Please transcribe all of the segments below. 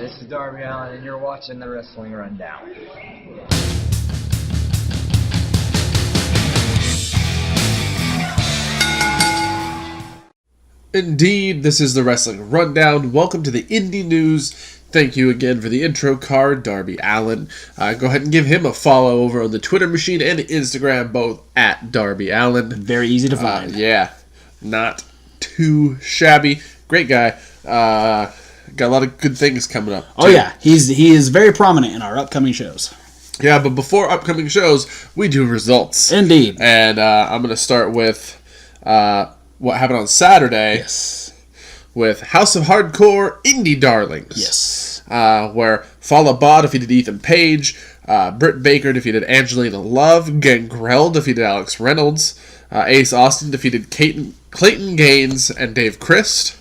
this is Darby Allin, and you're watching the Wrestling Rundown. Indeed, this is the Wrestling Rundown. Welcome to the Indy News. Thank you again for the intro card, Darby Allin. Go ahead and give him a follow over on the Twitter machine and Instagram, both at Darby Allin. Very easy to find. Yeah, not too shabby. Great guy. Got a lot of good things coming up. Oh yeah, he is very prominent in our upcoming shows. Yeah, but before upcoming shows, we do results. Indeed. And I'm going to start with what happened on Saturday. Yes. With House of Hardcore Indy Darlings. Yes. Where Fallah Bahh defeated Ethan Page, Britt Baker defeated Angelina Love, Gangrel defeated Alex Reynolds, Ace Austin defeated Clayton Gaines and Dave Christ.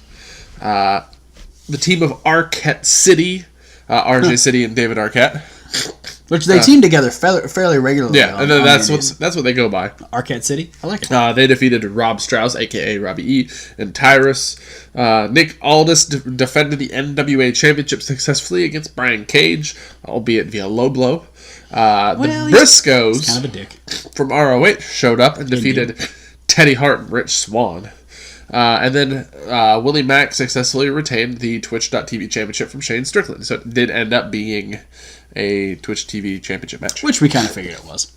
The team of Arquette City, RJ City and David Arquette. Which they team together fairly regularly. Yeah, and then that's what they go by. Arquette City? I like it. They defeated Rob Strauss, a.k.a. Robbie E., and Tyrus. Nick Aldis defended the NWA Championship successfully against Brian Cage, albeit via low blow. The Briscoes kind of a dick. From ROH showed up and defeated Teddy Hart and Rich Swann. And then Willie Mack successfully retained the Twitch.tv championship from Shane Strickland. So it did end up being a Twitch TV championship match. Which we kind of figured it was.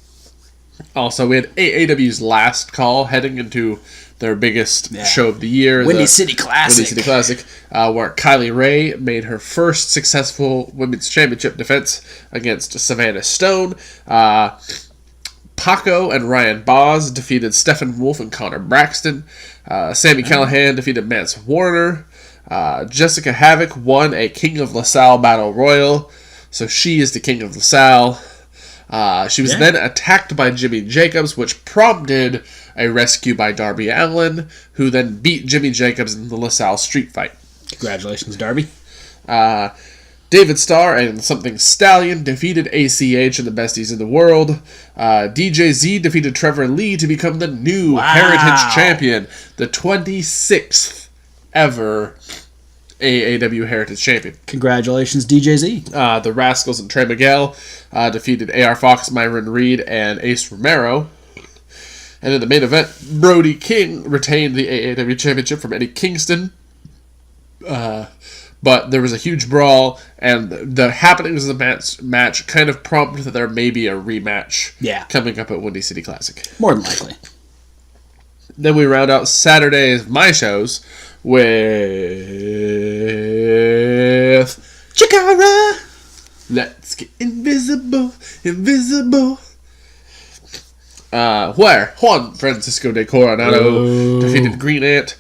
Also, we had AAW's last call heading into their biggest show of the year. Windy City Classic. Where Kylie Ray made her first successful women's championship defense against Savannah Stone. Paco and Ryan Boz defeated Stephen Wolf and Connor Braxton. Sami Callihan defeated Mance Warner. Jessica Havoc won a King of LaSalle Battle Royal. So she is the King of LaSalle. She was then attacked by Jimmy Jacobs, which prompted a rescue by Darby Allin, who then beat Jimmy Jacobs in the LaSalle street fight. Congratulations, Darby. David Starr and Something Stallion defeated ACH and the Besties in the World. DJZ defeated Trevor Lee to become the new Heritage Champion, the 26th ever AAW Heritage Champion. Congratulations, DJZ. The Rascals and Trey Miguel defeated AR Fox, Myron Reed, and Ace Romero. And in the main event, Brody King retained the AAW Championship from Eddie Kingston. But there was a huge brawl, and the happenings of the match kind of prompted that there may be a rematch coming up at Windy City Classic. More than likely. Then we round out Saturday's my shows with Chikara. Let's get invisible. Where Juan Francisco de Coronado defeated Green Ant.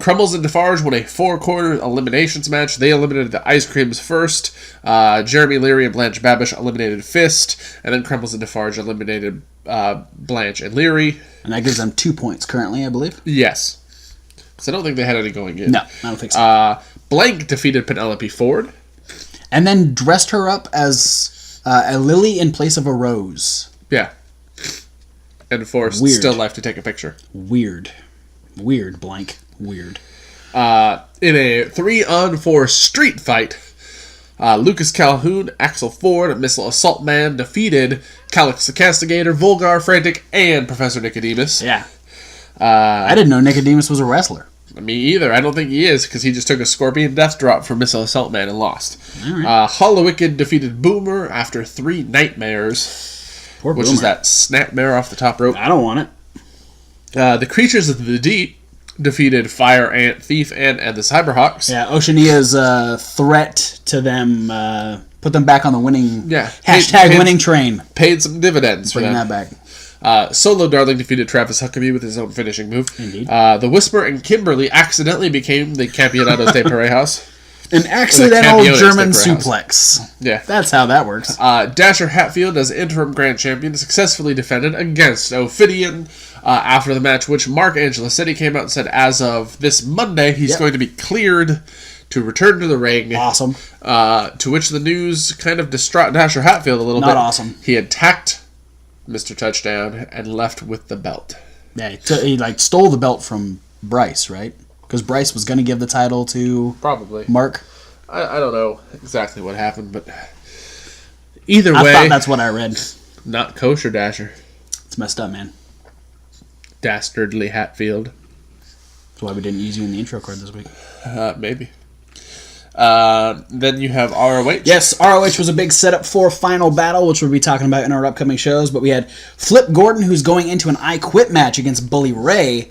Crumbles and Defarge won a 4-quarter eliminations match. They eliminated the Ice Creams first. Jeremy Leary and Blanche Babish eliminated Fist. And then Crumbles and Defarge eliminated Blanche and Leary. And that gives them 2 points currently, I believe. Yes. Because I don't think they had any going in. No, I don't think so. Blank defeated Penelope Ford. And then dressed her up as a lily in place of a rose. Yeah. And forced Still Life to take a picture. Weird, Blank. Weird. In a 3-on-4 street fight, Lucas Calhoun, Axel Ford, Missile Assault Man defeated Calix the Castigator, Vulgar, Frantic, and Professor Nicodemus. Yeah. I didn't know Nicodemus was a wrestler. Me either. I don't think he is, because he just took a Scorpion Death Drop from Missile Assault Man and lost. All right. Hollowicked defeated Boomer after 3 Nightmares. Poor which Boomer. is that snapmare off the top rope. I don't want it. The Creatures of the Deep defeated Fire Ant, Thief Ant, and the Cyberhawks. Yeah, Oceania's threat to them put them back on the winning winning train. Paid some dividends for Bring them. that back. Solo Darling defeated Travis Huckabee with his own finishing move. Indeed. The Whisper and Kimberly accidentally became the Campeonatos de Parejas. An accidental German suplex. Yeah. That's how that works. Dasher Hatfield, as interim grand champion, successfully defended against Ophidian after the match, which Mark Angelicetti came out and said as of this Monday, he's going to be cleared to return to the ring. Awesome. To which the news kind of distraught Dasher Hatfield a little bit. Not awesome. He attacked Mr. Touchdown and left with the belt. Yeah, he stole the belt from Bryce, right? Because Bryce was going to give the title to probably Mark. I don't know exactly what happened, but either way, I thought that's what I read. Not kosher, Dasher. It's messed up, man. Dastardly Hatfield. That's why we didn't use you in the intro card this week. Maybe. Then you have ROH. Yes, ROH was a big setup for Final Battle, which we'll be talking about in our upcoming shows. But we had Flip Gordon, who's going into an I Quit match against Bully Ray,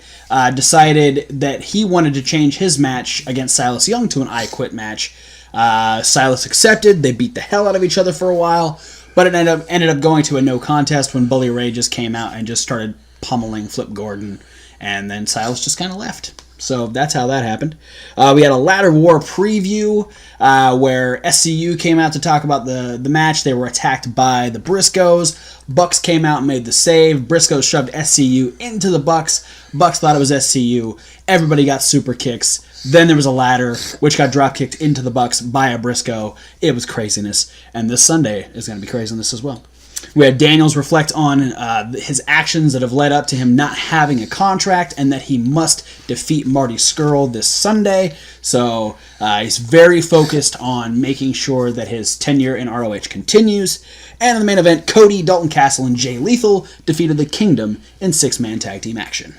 decided that he wanted to change his match against Silas Young to an I Quit match. Silas accepted. They beat the hell out of each other for a while, but it ended up going to a no contest when Bully Ray just came out and just started pummeling Flip Gordon, and then Silas just kind of left. So that's how that happened. We had a Ladder War preview where SCU came out to talk about the match. They were attacked by the Briscoes. Bucks came out and made the save. Briscoes shoved SCU into the Bucks. Bucks thought it was SCU. Everybody got super kicks. Then there was a ladder, which got drop kicked into the Bucks by a Briscoe. It was craziness. And this Sunday is going to be craziness as well. We had Daniels reflect on his actions that have led up to him not having a contract and that he must defeat Marty Scurll this Sunday. So he's very focused on making sure that his tenure in ROH continues. And in the main event, Cody, Dalton Castle, and Jay Lethal defeated the Kingdom in 6-man tag team action.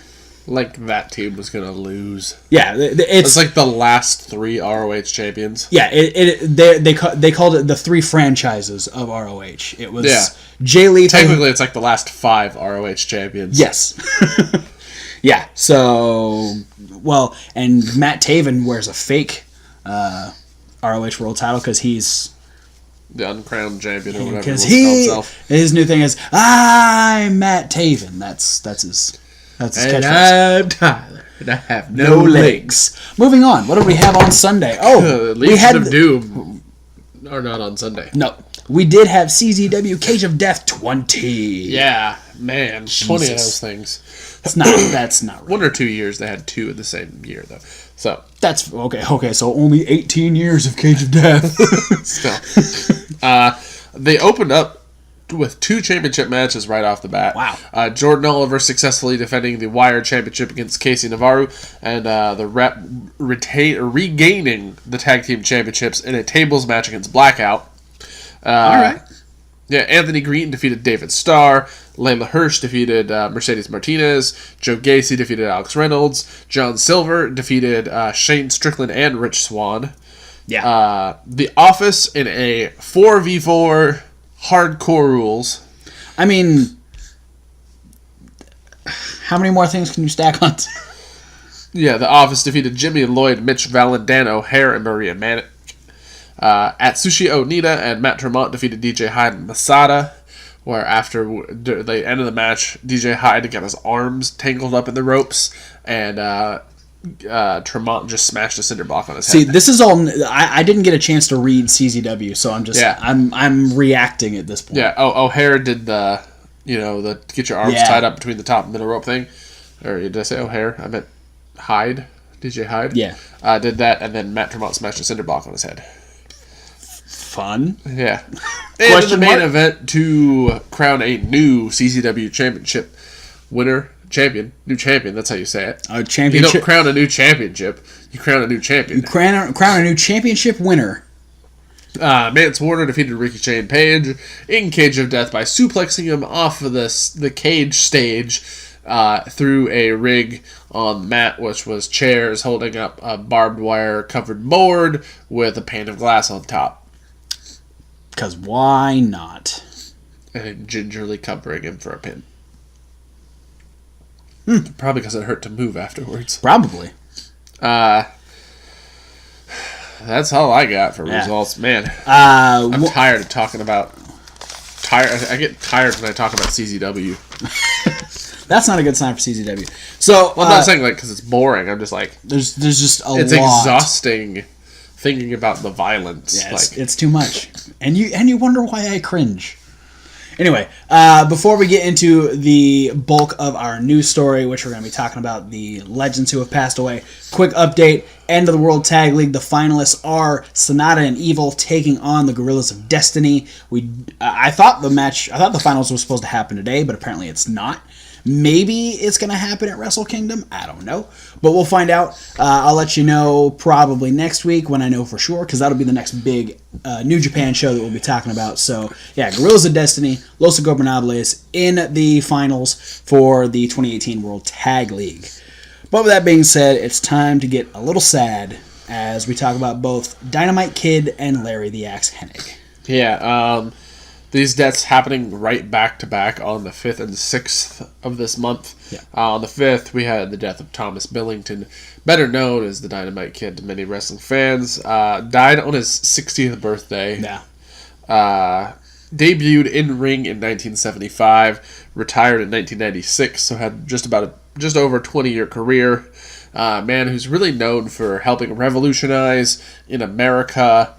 Like that team was going to lose. Yeah, it's like the last 3 ROH champions. Yeah, they called it the 3 franchises of ROH. It was Jay Lethal. Technically, it's like the last 5 ROH champions. Yes. Yeah. So, well, and Matt Taven wears a fake ROH World Title because he's the uncrowned champion or whatever. Because his new thing is I'm Matt Taven. That's his. That's his catchphrase. I'm Tyler, and I have no legs. Moving on. What did we have on Sunday? Oh, we had of Doom. Or not on Sunday. No, we did have CZW Cage of Death 20. Yeah, man, Jesus. 20 of those things. That's not right. 1 or 2 years they had 2 in the same year though. So that's okay. Okay, so only 18 years of Cage of Death. Still, they opened up with 2 championship matches right off the bat. Wow. Jordan Oliver successfully defending the Wire Championship against Casey Navarro, and the Rep regaining the Tag Team Championships in a tables match against Blackout. All right. Yeah, Anthony Green defeated David Starr. Layla Hirsch defeated Mercedes Martinez. Joe Gacy defeated Alex Reynolds. John Silver defeated Shane Strickland and Rich Swann. Yeah. The Office in a 4v4 hardcore rules. I mean, how many more things can you stack on? Yeah, The Office defeated Jimmy Lloyd, Mitch Valendano, Hare, and Maria Manic. Atsushi Onita and Matt Tremont defeated DJ Hyde and Masada, where after the end of the match, DJ Hyde got his arms tangled up in the ropes, and Tremont just smashed a cinder block on his head. See, this is all. I didn't get a chance to read CZW, so I'm just. Yeah. I'm reacting at this point. Yeah. Oh, O'Hare did the get your arms tied up between the top and middle rope thing, or did I say O'Hare? I meant Hyde. DJ Hyde. Yeah. Did that, and then Matt Tremont smashed a cinder block on his head. Fun. Yeah. And in the main event to crown a new CZW championship winner. New champion, that's how you say it. A championship. You don't crown a new championship, you crown a new champion. You crown a new championship winner. Mance Warner defeated Ricochet and Page in Cage of Death by suplexing him off of the cage stage through a rig on the mat, which was chairs holding up a barbed wire covered board with a pane of glass on top. Because why not? And gingerly covering him for a pin. Probably because it hurt to move afterwards. Probably. That's all I got for results. Man, I'm tired of talking about... I get tired when I talk about CZW. That's not a good sign for CZW. So, I'm not saying because it's boring. I'm just like... There's just a lot. It's exhausting thinking about the violence. Yeah, it's too much. And you wonder why I cringe. Anyway, before we get into the bulk of our news story, which we're going to be talking about the legends who have passed away, quick update, End of the World Tag League. The finalists are Sonata and Evil taking on the Gorillas of Destiny. I thought the finals was supposed to happen today, but apparently it's not. Maybe it's going to happen at Wrestle Kingdom. I don't know. But we'll find out. I'll let you know probably next week when I know for sure, because that'll be the next big New Japan show that we'll be talking about. So, yeah, Guerrillas of Destiny, Los Ingobernables in the finals for the 2018 World Tag League. But with that being said, it's time to get a little sad as we talk about both Dynamite Kid and Larry the Axe Hennig. Yeah, these deaths happening right back to back on the 5th and 6th of this month. Yeah. On the 5th, we had the death of Thomas Billington, better known as the Dynamite Kid to many wrestling fans. Died on his 60th birthday. Yeah. Debuted in ring in 1975, retired in 1996, so had just over a 20-year career. Man who's really known for helping revolutionize in America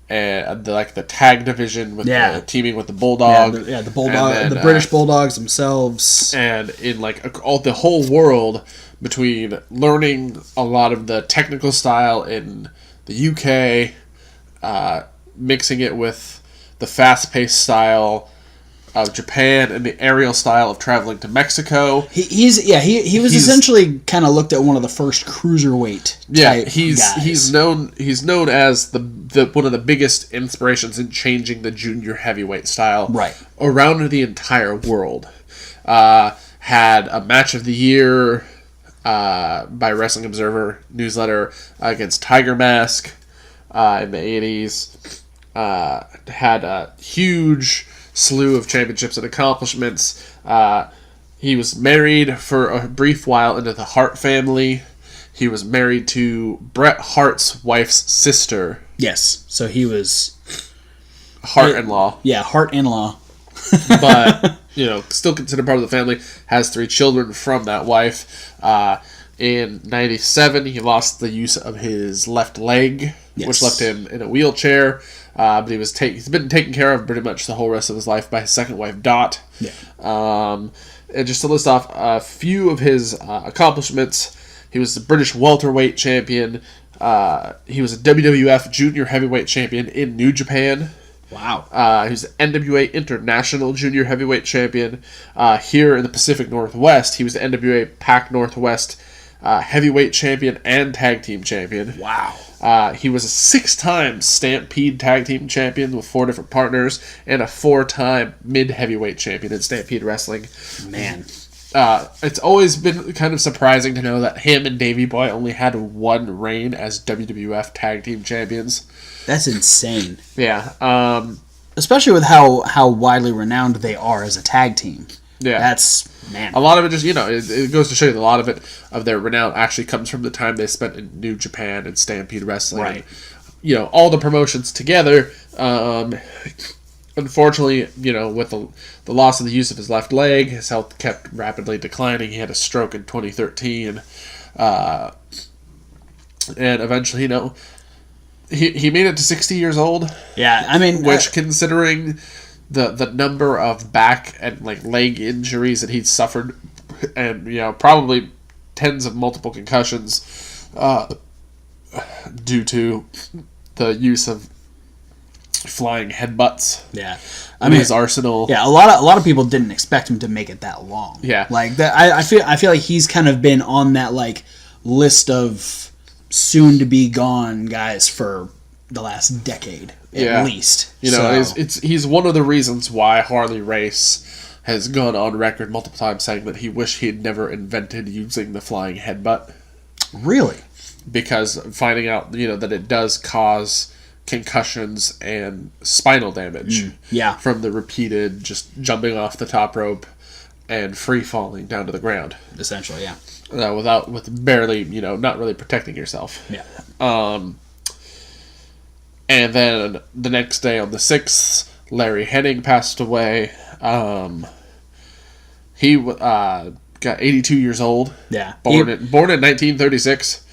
and the tag division with teaming with the Bulldog. The Bulldog, then, the British Bulldogs themselves, and in all the whole world, between learning a lot of the technical style in the UK, mixing it with the fast-paced style of Japan and the aerial style of traveling to Mexico. He was essentially kind of looked at one of the first cruiserweight. He's known as the one of the biggest inspirations in changing the junior heavyweight style around the entire world. Had a match of the year by Wrestling Observer newsletter against Tiger Mask in the 80s. Had a huge slew of championships and accomplishments. He was married for a brief while into the Hart family. He was married to Bret Hart's wife's sister. Yes, so he was Hart-in-law. Yeah, Hart-in-law. But, still considered part of the family. Has 3 children from that wife. In 97, he lost the use of his left leg, which left him in a wheelchair. But he's been taken care of pretty much the whole rest of his life by his second wife, Dot. Yeah. And just to list off a few of his accomplishments, he was the British welterweight champion. He was a WWF junior heavyweight champion in New Japan. Wow. He was the NWA International Junior Heavyweight Champion. Here in the Pacific Northwest, he was the NWA Pac Northwest Heavyweight Champion and Tag Team Champion. Wow. He was a 6-time Stampede Tag Team Champion with 4 different partners and a 4-time Mid-Heavyweight Champion in Stampede Wrestling. Man. It's always been kind of surprising to know that him and Davey Boy only had 1 reign as WWF Tag Team Champions. That's insane. Yeah. Especially with how widely renowned they are as a tag team. Yeah. That's, man. A lot of it just, it goes to show you that a lot of their renown actually comes from the time they spent in New Japan and Stampede Wrestling. Right. And, all the promotions together. Unfortunately, with the loss of the use of his left leg, his health kept rapidly declining. He had a stroke in 2013. And eventually, he made it to 60 years old. Yeah, I mean... Which, considering the number of back and leg injuries that he'd suffered, and probably tens of multiple concussions due to the use of flying headbutts. Yeah, his arsenal. Yeah, a lot of people didn't expect him to make it that long. Yeah, that. I feel like he's kind of been on that list of soon to be gone guys for the last decade at least. He's one of the reasons why Harley Race has gone on record multiple times saying that he wished he had never invented using the flying headbutt. Really? Because finding out that it does cause concussions and spinal damage. From the repeated just jumping off the top rope and free falling down to the ground. Essentially, yeah. With barely, not really protecting yourself. Yeah. And then the next day on the 6th, Larry Hennig passed away. He got 82 years old. Yeah. Born in 1936.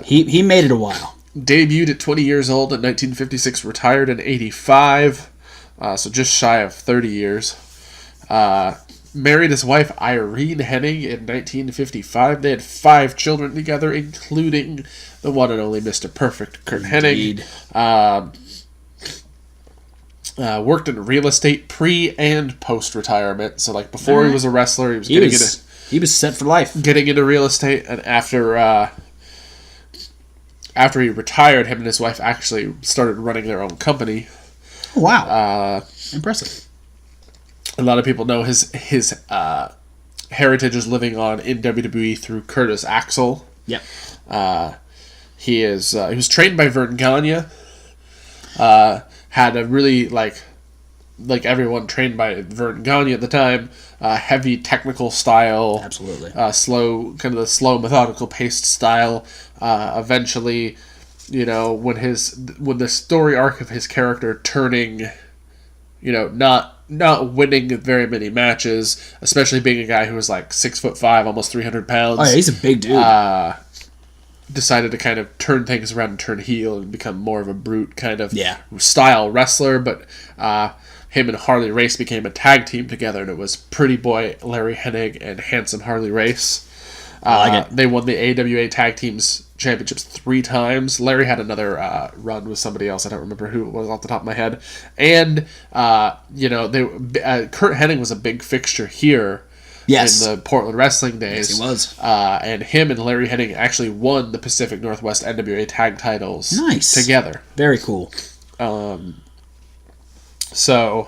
He made it a while. Debuted at 20 years old in 1956, retired in 85, so just shy of 30 years. Married his wife Irene Hennig in 1955. They had 5 children together, including the one and only Mr. Perfect, Kurt Hennig. Worked in real estate pre and post retirement. So like before he was a wrestler, he was set for life. Getting into real estate, and after he retired, him and his wife actually started running their own company. Oh, wow. Impressive. A lot of people know his heritage is living on in WWE through Curtis Axel. Yep. He was trained by Vern Gagne. Had a really like everyone trained by Vern Gagne at the time, heavy technical style. Absolutely. Slow, kind of the slow, methodical paced style. Eventually, when the story arc of his character turning, not winning very many matches, especially being a guy who was like 6'5", almost 300 pounds. Oh yeah, he's a big dude. Decided to kind of turn things around and turn heel and become more of a brute kind of style wrestler. But him and Harley Race became a tag team together, and it was Pretty Boy Larry Hennig and Handsome Harley Race. They won the AWA Tag Teams Championships 3 times. Larry had another run with somebody else. I don't remember who it was off the top of my head. And Kurt Hennig was a big fixture here. Yes. In the Portland wrestling days. Yes, he was. And him and Larry Hennig actually won the Pacific Northwest NWA tag titles together. Very cool. Stayed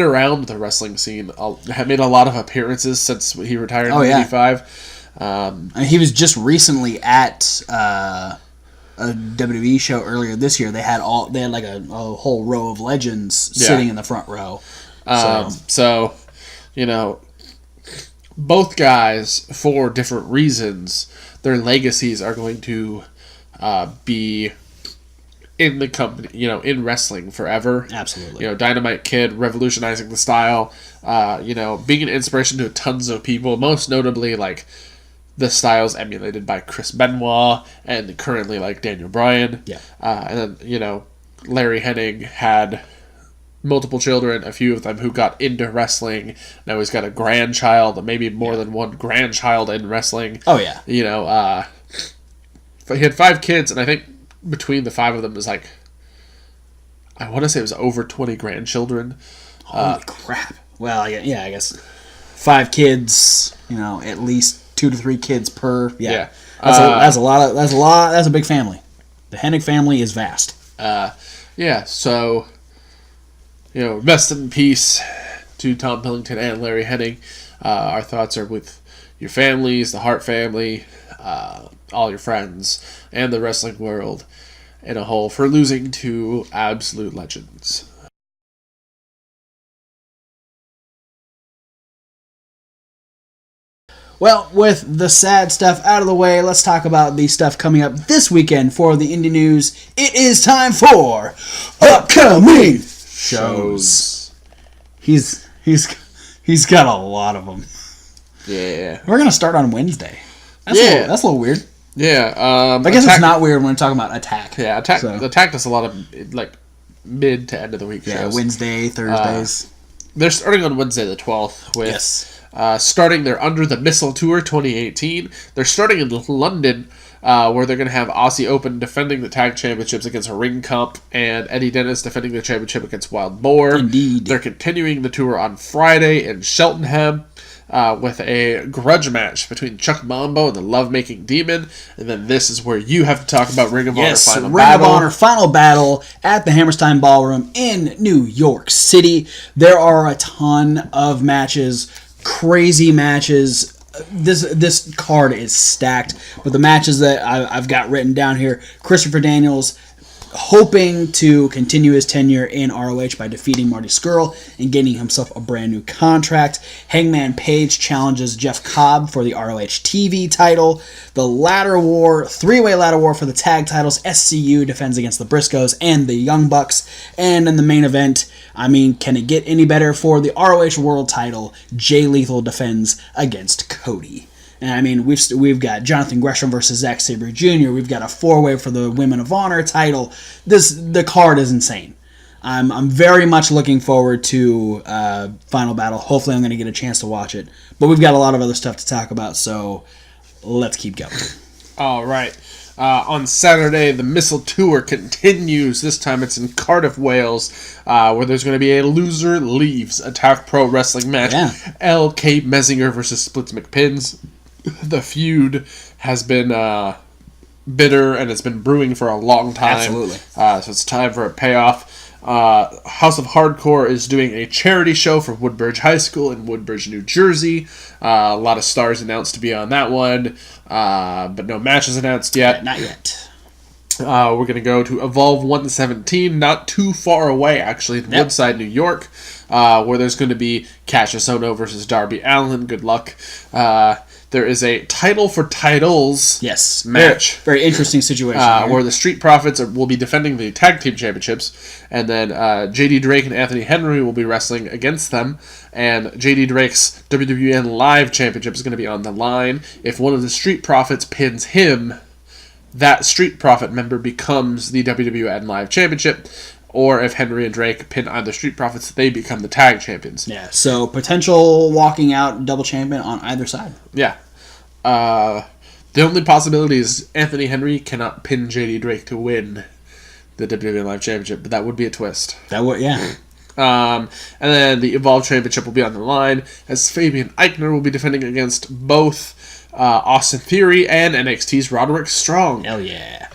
around the wrestling scene. Had made a lot of appearances since he retired in 1985. He was just recently at a WWE show earlier this year. They had like a whole row of legends sitting in the front row. Both guys, for different reasons, their legacies are going to be in the company, in wrestling forever. Absolutely. Dynamite Kid revolutionizing the style, being an inspiration to tons of people, most notably, like, the styles emulated by Chris Benoit and currently, like, Daniel Bryan. Yeah. And then, Larry Hennig had multiple children, a few of them who got into wrestling. Now he's got a grandchild, maybe more than one grandchild in wrestling. Oh, yeah. He had 5 kids, and I think between the 5 of them is like, I want to say it was over 20 grandchildren. Holy crap. Well, yeah, I guess 5 kids, at least 2 to 3 kids per. Yeah. That's a big family. The Hennig family is vast. So, rest in peace to Tom Pillington and Larry Hennig. Our thoughts are with your families, the Hart family, all your friends, and the wrestling world in a whole for losing 2 absolute legends. Well, with the sad stuff out of the way, let's talk about the stuff coming up this weekend for the Indy News. It is time for upcoming shows. He's got a lot of them. Yeah. We're gonna start on Wednesday. That's a little weird. Yeah. I guess it's not weird when we're talking about Attack. Yeah, Attack does a lot of like mid to end of the week shows. Yeah, Wednesday, Thursdays. They're starting on Wednesday the 12th with starting they're under the MistleTour 2018. They're starting in London, where they're going to have Aussie Open defending the tag championships against Ring Comp and Eddie Dennis defending the championship against Wild Boar. Indeed. They're continuing the tour on Friday in Cheltenham with a grudge match between Chuck Mambo and the Lovemaking Demon. And then this is where you have to talk about Ring of Honor Final Battle. Ring of Honor Final Battle at the Hammerstein Ballroom in New York City. There are a ton of matches, crazy matches. This card is stacked, but the matches that I've got written down here: Christopher Daniels hoping to continue his tenure in ROH by defeating Marty Scurll and getting himself a brand new contract. Hangman Page challenges Jeff Cobb for the ROH TV title. The ladder war, 3-way ladder war for the tag titles. SCU defends against the Briscoes and the Young Bucks. And in the main event, can it get any better for the ROH World title? Jay Lethal defends against Cody. And we've got Jonathan Gresham versus Zack Sabre Jr. We've got a 4-way for the Women of Honor title. The card is insane. I'm very much looking forward to Final Battle. Hopefully I'm going to get a chance to watch it. But we've got a lot of other stuff to talk about, so let's keep going. All right. On Saturday, the MistleTour continues. This time it's in Cardiff, Wales, where there's going to be a loser leaves Attack Pro Wrestling match. Yeah. L.K. Messinger versus Splits McPins. The feud has been bitter and it's been brewing for a long time. Absolutely. So it's time for a payoff. House of Hardcore is doing a charity show for Woodbridge High School in Woodbridge, New Jersey. A lot of stars announced to be on that one, but no matches announced yet. Not yet. We're going to go to Evolve 117, not too far away, actually, in Woodside, New York, where there's going to be Cassius Ohno versus Darby Allin. Good luck. There is a title for titles match. Very interesting situation. Where the Street Profits will be defending the Tag Team Championships, and then JD Drake and Anthony Henry will be wrestling against them, and JD Drake's WWN Live Championship is going to be on the line. If one of the Street Profits pins him, that Street Profit member becomes the WWN Live Championship, or if Henry and Drake pin either Street Profits, they become the tag champions. Yeah, so potential walking out double champion on either side. Yeah. The only possibility is Anthony Henry cannot pin JD Drake to win the WWE Live Championship, but that would be a twist. That would, yeah. And then the Evolve Championship will be on the line, as Fabian Eichner will be defending against both Austin Theory and NXT's Roderick Strong. Hell yeah.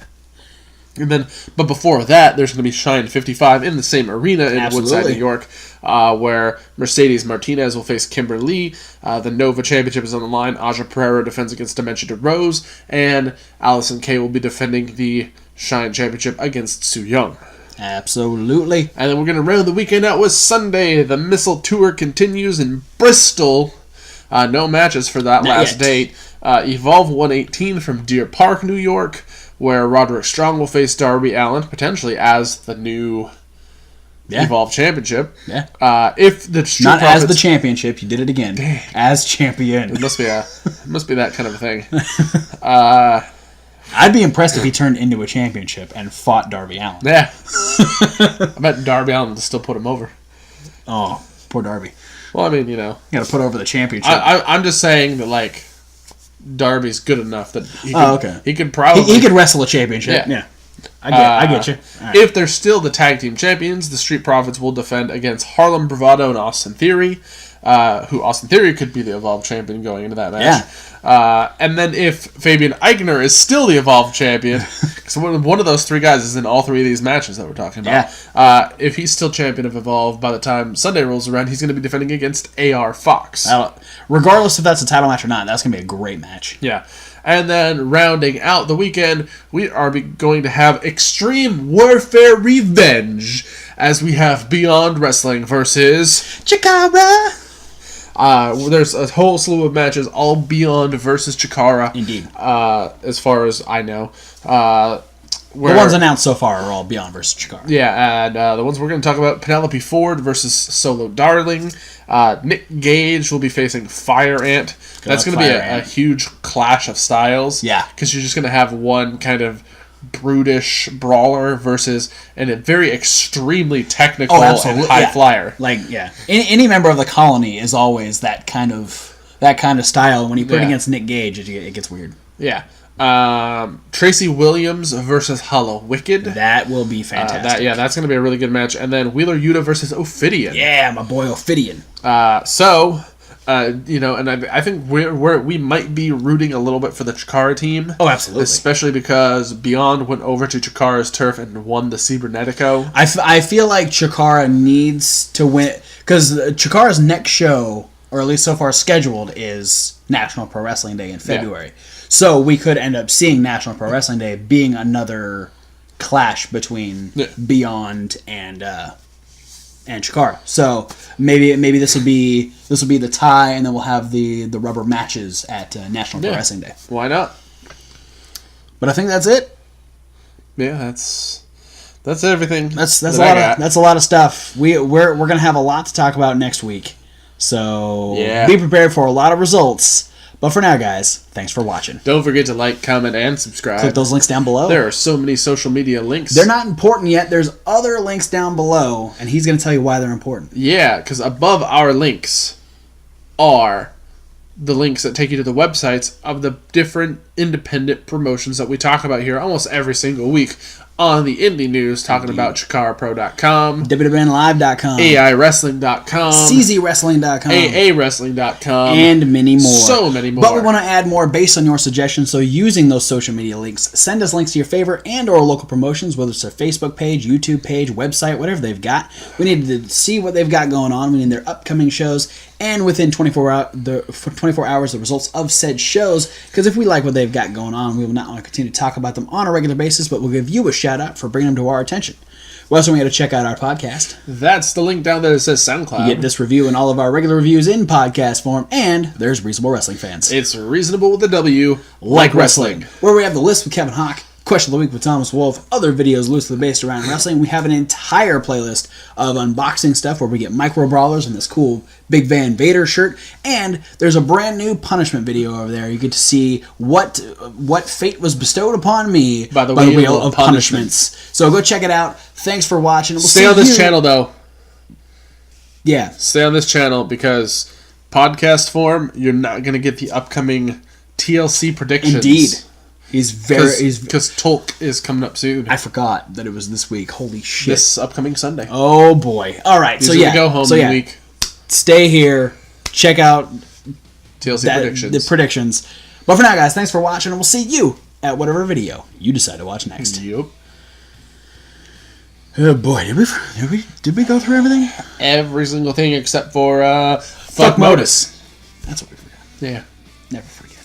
And then, but before that, there's going to be Shine 55 in the same arena in Woodside, New York, where Mercedes Martinez will face Kimber Lee. The Nova Championship is on the line. Aja Pereira defends against Dementia DeRose, and Allison Kay will be defending the Shine Championship against Su Yung. Absolutely. And then we're going to round the weekend out with Sunday. The MistleTour continues in Bristol. No matches for that last date. Evolve 118 from Deer Park, New York, where Roderick Strong will face Darby Allin, potentially as the new Evolve Championship. Yeah. If the Street Not Profits, as the championship, you did it again. Dang. As champion. It must be that kind of a thing. I'd be impressed if he turned into a championship and fought Darby Allin. Yeah. I bet Darby Allin would still put him over. Oh, poor Darby. Well, I mean, you know. You gotta put over the championship. I'm just saying that, like, Darby's good enough that he could probably... He could wrestle a championship. Yeah. I get you. Right. If they're still the tag team champions, the Street Profits will defend against Harlem Bravado and Austin Theory, who Austin Theory could be the Evolve champion going into that match. Yeah. And then if Fabian Eichner is still the Evolve champion, because one of those three guys is in all three of these matches that we're talking about, if he's still champion of Evolve by the time Sunday rolls around, he's going to be defending against AR Fox. Regardless if that's a title match or not, that's going to be a great match. Yeah. And then rounding out the weekend, we are going to have Extreme Warfare Revenge, as we have Beyond Wrestling versus Chikara. There's a whole slew of matches, all Beyond versus Chikara. Indeed. As far as I know. The ones announced so far are all Beyond versus Chikara. Yeah, and the ones we're going to talk about, Penelope Ford versus Solo Darling. Nick Gage will be facing Fire Ant. That's going to be a huge clash of styles. Yeah. Because you're just going to have one kind of brutish brawler versus a very extremely technical and high flyer. Any member of the colony is always that kind of style. When you put it against Nick Gage, it gets weird. Yeah. Tracy Williams versus Hollow Wicked. That will be fantastic. That's going to be a really good match. And then Wheeler Yuta versus Ophidian. Yeah, my boy Ophidian. And I think we might be rooting a little bit for the Chikara team. Oh, absolutely. Especially because Beyond went over to Chikara's turf and won the Cibernetico. I feel like Chikara needs to win, because Chikara's next show, or at least so far scheduled, is National Pro Wrestling Day in February. Yeah. So we could end up seeing National Pro Wrestling Day being another clash between Beyond and Chikara. So maybe this will be the tie, and then we'll have the rubber matches at National Pro Wrestling Day. Why not? But I think that's it. Yeah, that's everything. That's a lot of stuff. We're gonna have a lot to talk about next week. So be prepared for a lot of results. But for now, guys, thanks for watching. Don't forget to like, comment, and subscribe. Click those links down below. There are so many social media links. They're not important yet. There's other links down below, and he's going to tell you why they're important. Yeah, because above our links are the links that take you to the websites of the different independent promotions that we talk about here almost every single week on the Indy News, talking about ChikaraPro.com, WWNLive.com, AIWrestling.com, CZWrestling.com, AAWrestling.com, and many more. So many more. But we want to add more based on your suggestions, so using those social media links, send us links to your favorite and or local promotions, whether it's their Facebook page, YouTube page, website, whatever they've got. We need to see what they've got going on. We need their upcoming shows, and within 24 hours, the results of said shows, because if we like what they've got going on, we will not only continue to talk about them on a regular basis, but we'll give you a shout out for bringing them to our attention. We also want you to check out our podcast. That's the link down there that says SoundCloud. You get this review and all of our regular reviews in podcast form, and there's Reasonable Wrestling Fans. It's reasonable with a W, like wrestling, where we have the list with Kevin Hawk, Question of the Week with Thomas Wolf, other videos loosely based around wrestling. We have an entire playlist of unboxing stuff where we get micro brawlers and this cool Big Van Vader shirt, and there's a brand new punishment video over there. You get to see what fate was bestowed upon me by the wheel of punishments. So go check it out. Thanks for watching. We'll stay on this channel though. Yeah, stay on this channel because podcast form, you're not going to get the upcoming TLC predictions. Indeed. Because Tolk is coming up soon. I forgot that it was this week. Holy shit! This upcoming Sunday. Oh boy! All right, These are the go home week. Stay here. Check out TLC predictions. The predictions. But for now, guys, thanks for watching, and we'll see you at whatever video you decide to watch next. Yep. Oh boy, did we go through everything? Every single thing except for fuck Modus. That's what we forgot. Yeah. Never forget.